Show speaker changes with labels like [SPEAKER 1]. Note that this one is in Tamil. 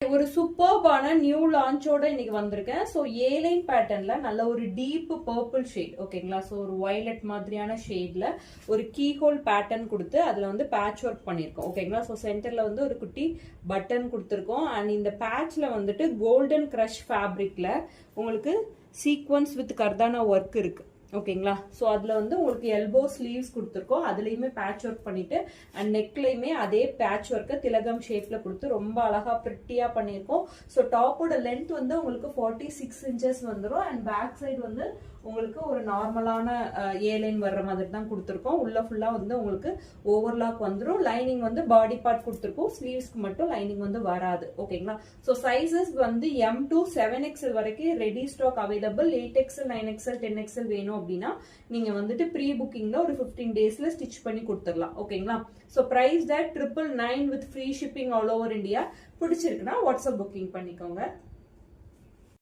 [SPEAKER 1] ஒரு சூப்பர்பான நியூ லான்ச்சோட இன்னைக்கு வந்திருக்கேன். ஸோ ஏலைன் பேட்டர்ன்ல நல்ல ஒரு டீப் பர்பிள் ஷேட், ஓகேங்களா. ஸோ ஒரு வயலட் மாதிரியான ஷேட்ல ஒரு கீ ஹோல் பேட்டர்ன் கொடுத்து அதுல வந்து பேட்ச் ஒர்க் பண்ணியிருக்கோம், ஓகேங்களா. ஸோ சென்டர்ல வந்து ஒரு குட்டி பட்டன் கொடுத்துருக்கோம். அண்ட் இந்த பேட்ச்ல வந்துட்டு கோல்டன் கிரஷ் ஃபேப்ரிக்ல உங்களுக்கு சீக்வன்ஸ் வித் கர்தானா ஒர்க் இருக்கு, ஓகேங்களா. ஸோ அதில் வந்து உங்களுக்கு எல்போ ஸ்லீவ்ஸ் கொடுத்துருக்கோம். அதுலேயுமே பேட்ச் ஒர்க் பண்ணிட்டு அண்ட் நெக்லையுமே அதே பேட்ச் ஒர்க்கை திலகம் ஷேப்பில் கொடுத்து ரொம்ப அழகாக ப்ரிட்டியாக பண்ணியிருக்கோம். ஸோ டாப்போட லென்த் வந்து உங்களுக்கு 46 இன்ச்சஸ் வந்துடும். அண்ட் பேக் சைடு வந்து உங்களுக்கு ஒரு நார்மலான ஏலைன் வர்ற மாதிரி தான் கொடுத்துருக்கோம். உள்ள ஃபுல்லாக வந்து உங்களுக்கு ஓவர்லாக் வந்துடும். லைனிங் வந்து பாடி பார்ட் கொடுத்துருக்கோம். ஸ்லீவ்ஸ்க்கு மட்டும் லைனிங் வந்து வராது, ஓகேங்களா. ஸோ சைசஸ் வந்து M to 7XL வரைக்கும் ready stock available. 8XL 9XL 10XL வேணும் அப்படின்னா நீங்க வந்துட்டு ப்ரீ புக்கிங்ல ஒரு 15 டேஸ்ல ஸ்டிச் பண்ணி கொடுத்துடலாம், ஓகேங்களா. So price that 999 with free shipping all over India. பிடிச்சிருக்குன்னா வாட்ஸ்அப் புக்கிங் பண்ணிக்கோங்க.